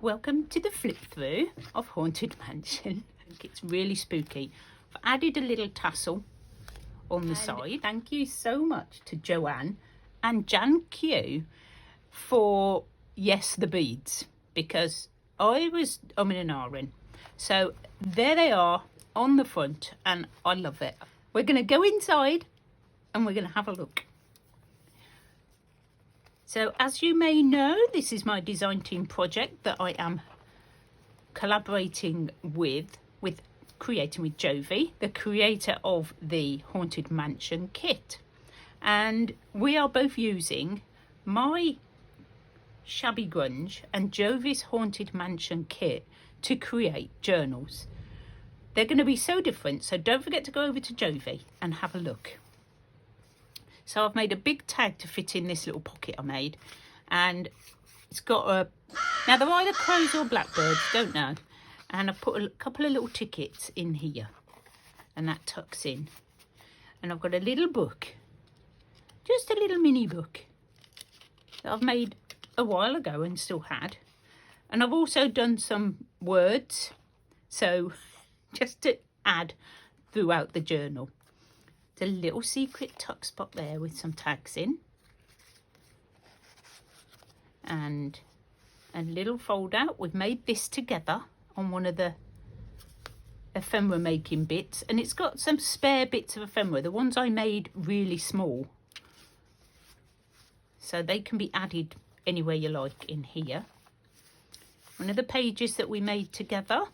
Welcome to the flip through of Haunted Mansion. It's really spooky. I've added a little tassel on the side. Thank you so much to Joanne and Jan Q for the beads, because I was umming and ahhing. So there they are on the front and I love it. We're going to go inside and we're going to have a look. So as you may know, this is my design team project that I am collaborating with creating with Jovi, the creator of the Haunted Mansion kit. And we are both using my Shabby Grunge and Jovi's Haunted Mansion kit to create journals. They're going to be so different, so don't forget to go over to Jovi and have a look. So I've made a big tag to fit in this little pocket I made, and it's got now they're either crows or blackbirds, don't know, and I've put a couple of little tickets in here and that tucks in, and I've got a little book, just a little mini book that I've made a while ago and still had, and I've also done some words, so just to add throughout the journal. There's a little secret tuck spot there with some tags in, and a little fold out. We've made this together on one of the ephemera making bits, and it's got some spare bits of ephemera, the ones I made really small, so they can be added anywhere you like in here. One of the pages that we made together,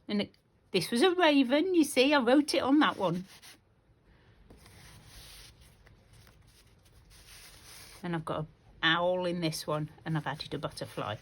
and this was a raven, you see, I wrote it on that one. And I've got an owl in this one, and I've added a butterfly.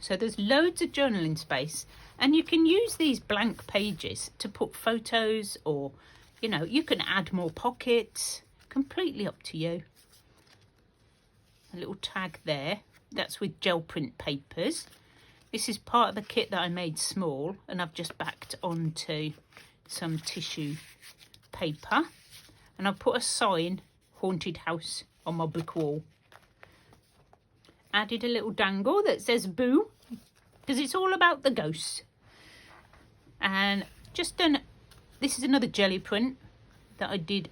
So there's loads of journaling space, and you can use these blank pages to put photos, or you can add more pockets, completely up to you. A little tag there, that's with gel print papers. This is part of the kit that I made small, and I've just backed onto some tissue paper, and I've put a sign, Haunted House, on my brick wall. Added a little dangle that says boo, because it's all about the ghosts. And just done, this is another jelly print that I did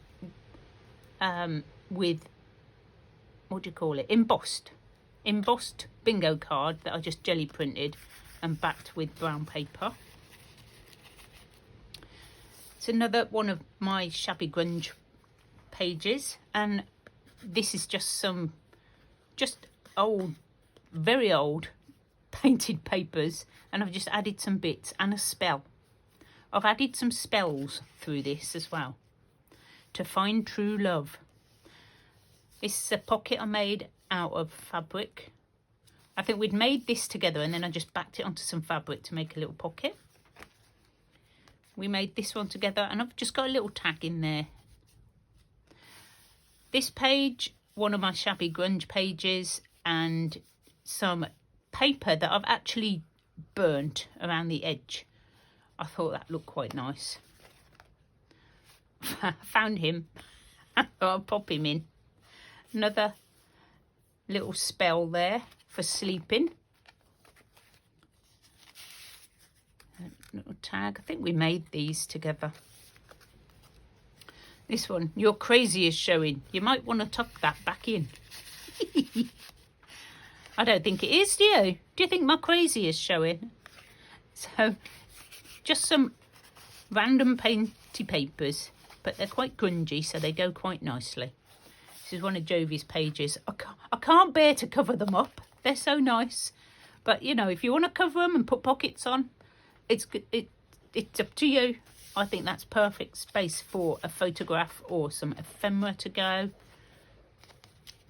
with, what do you call it, embossed bingo card that I just jelly printed and backed with brown paper. It's another one of my Shabby Grunge pages, and this is just old, very old painted papers, and I've just added some bits and a spell. I've added some spells through this as well. To find true love. This is a pocket I made out of fabric. I think we'd made this together, and then I just backed it onto some fabric to make a little pocket. We made this one together, and I've just got a little tag in there. This page, one of my Shabby Grunge pages, and some paper that I've actually burnt around the edge. I thought that looked quite nice. I found him. I'll pop him in. Another little spell there for sleeping. A little tag. I think we made these together. This one, your crazy is showing. You might want to tuck that back in. I don't think it is, do you? Do you think my crazy is showing? So, just some random painty papers, but they're quite grungy, so they go quite nicely. This is one of Jovi's pages. I can't bear to cover them up. They're so nice. But, if you want to cover them and put pockets on, it's up to you. I think that's perfect space for a photograph or some ephemera to go.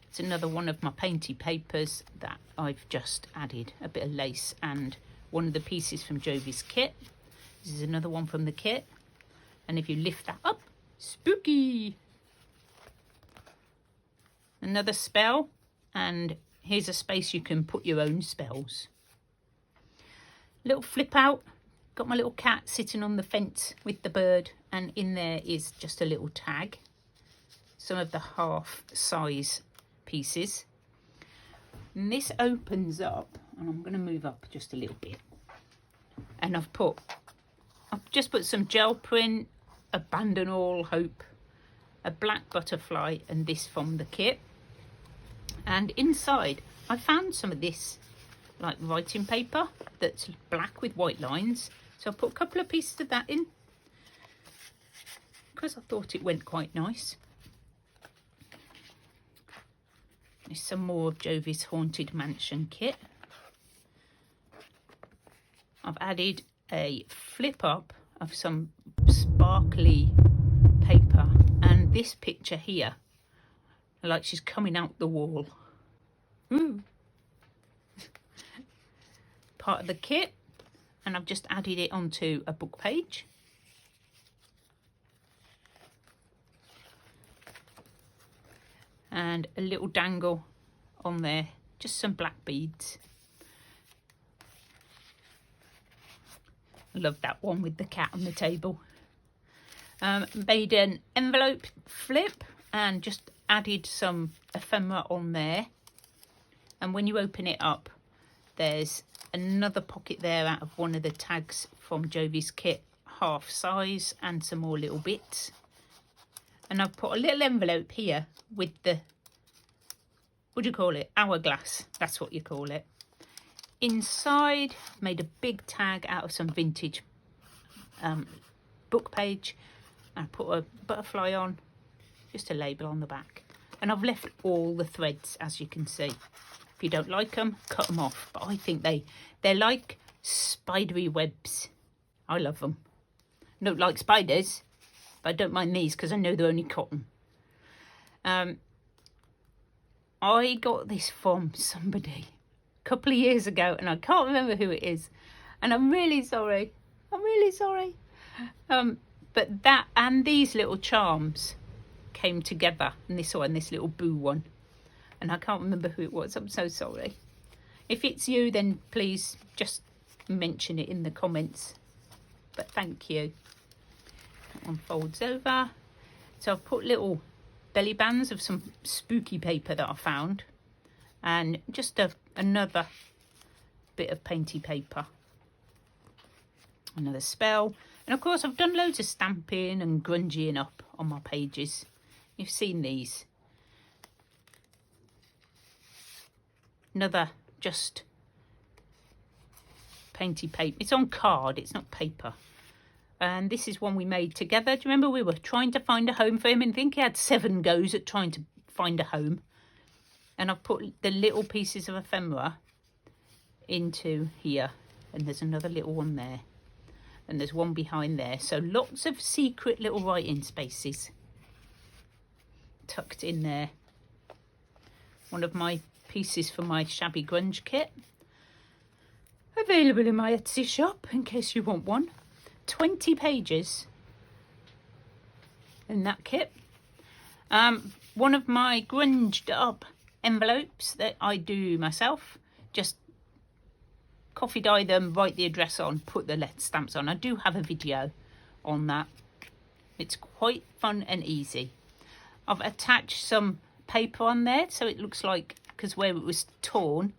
It's another one of my painty papers that I've just added a bit of lace and one of the pieces from Jovi's kit. This is another one from the kit. And if you lift that up, spooky! Another spell, and here's a space you can put your own spells. Little flip out got my little cat sitting on the fence with the bird, and in there is just a little tag, some of the half size pieces. And this opens up, and I'm going to move up just a little bit, and I've just put some gel print, abandon all hope, a black butterfly, and this from the kit. And inside I found some of this like writing paper that's black with white lines, so I put a couple of pieces of that in because I thought it went quite nice. There's some more of Jovi's Haunted Mansion kit. I've added a flip up of some sparkly paper, and this picture here, like she's coming out the wall. Part of the kit, and I've just added it onto a book page. And a little dangle on there, just some black beads. Love that one with the cat on the table. Made an envelope flip and just added some ephemera on there. And when you open it up, there's another pocket there out of one of the tags from Jovi's kit, half size, and some more little bits. And I've put a little envelope here with the, what do you call it? Hourglass, that's what you call it. Inside, made a big tag out of some vintage book page. I put a butterfly on, just a label on the back. And I've left all the threads, as you can see. If you don't like them, cut them off. But I think they're like spidery webs. I love them. I don't like spiders, but I don't mind these because I know they're only cotton. I got this from somebody a couple of years ago, and I can't remember who it is. And I'm really sorry. I'm really sorry. But that and these little charms came together, and this one, this little boo one. And I can't remember who it was. I'm so sorry. If it's you, then please just mention it in the comments. But thank you. That one folds over. So I've put little belly bands of some spooky paper that I found. And just another bit of painty paper. Another spell. And of course I've done loads of stamping and grungying up on my pages. You've seen these. Another just painty paper. It's on card, it's not paper. And this is one we made together. Do you remember we were trying to find a home for him, and I think he had 7 goes at trying to find a home. And I've put the little pieces of ephemera into here. And there's another little one there. And there's one behind there. So lots of secret little writing spaces tucked in there. One of my pieces for my Shabby Grunge kit. Available in my Etsy shop in case you want one. 20 pages in that kit. One of my grunged up envelopes that I do myself. Just coffee dye them, write the address on, put the letter stamps on. I do have a video on that. It's quite fun and easy. I've attached some paper on there so it looks like, because where it was torn,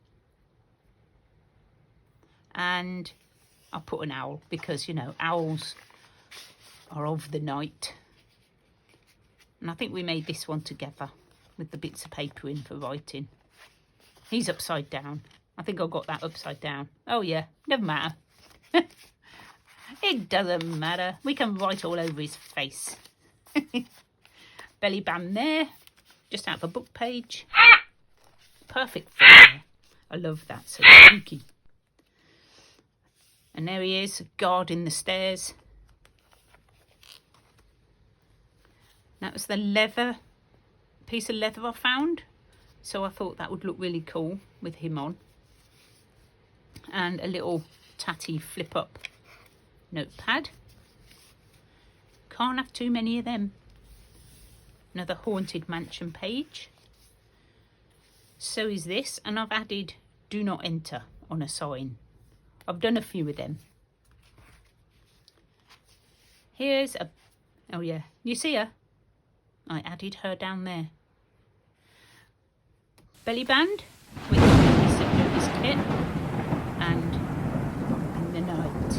and I put an owl because, you know, owls are of the night. And I think we made this one together with the bits of paper in for writing. He's upside down. I think I got that upside down. Oh yeah, never matter. It doesn't matter. We can write all over his face. Belly band there, just out of a book page. Perfect for there. I love that, so spooky. And there he is, guarding the stairs. That was the leather, piece of leather I found. So I thought that would look really cool with him on. And a little tatty flip up notepad. Can't have too many of them. Another Haunted Mansion page. So is this, and I've added do not enter on a sign. I've done a few of them. Here's a, oh yeah, you see her? I added her down there. Belly band with a piece of Jovi's kit and in the night.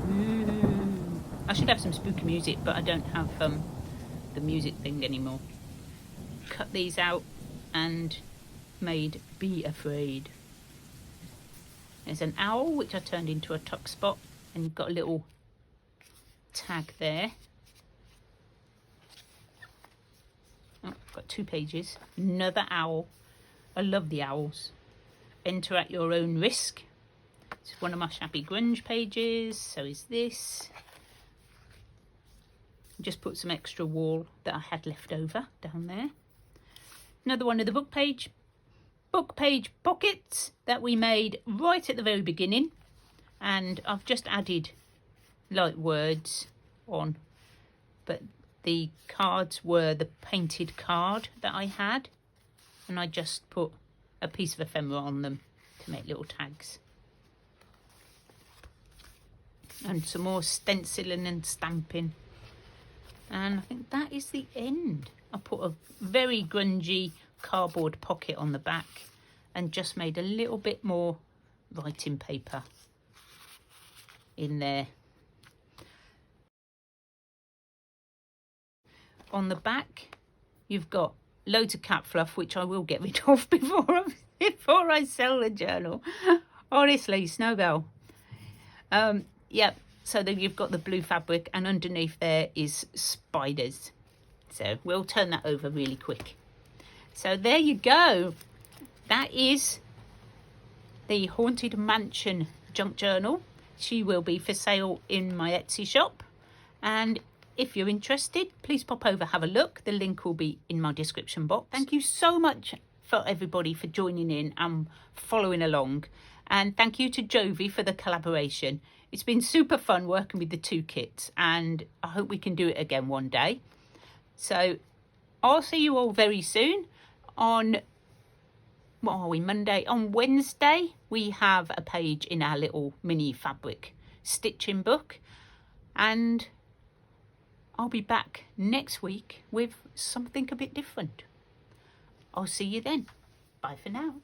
Ooh. I should have some spooky music, but I don't have the music thing anymore. Cut these out and made Be Afraid. There's an owl which I turned into a tuck spot, and you've got a little tag there. Oh, got 2 pages. Another owl. I love the owls. Enter at your own risk. It's one of my Shabby Grunge pages. So is this. Just put some extra wall that I had left over down there. Another one of the book page pockets that we made right at the very beginning, and I've just added light words on, but the cards were the painted card that I had, and I just put a piece of ephemera on them to make little tags. And some more stenciling and stamping, and I think that is the end. I put a very grungy cardboard pocket on the back and just made a little bit more writing paper in there. On the back you've got loads of cat fluff, which I will get rid of before I sell the journal. Honestly, Snowbell. Yep, so then you've got the blue fabric, and underneath there is spiders. So we'll turn that over really quick. So there you go. That is the Haunted Mansion junk journal. She will be for sale in my Etsy shop. And if you're interested, please pop over, have a look. The link will be in my description box. Thank you so much for everybody for joining in and following along. And thank you to Jovi for the collaboration. It's been super fun working with the 2 kits, and I hope we can do it again one day. So I'll see you all very soon on, what are we, Monday? On Wednesday, we have a page in our little mini fabric stitching book. And I'll be back next week with something a bit different. I'll see you then. Bye for now.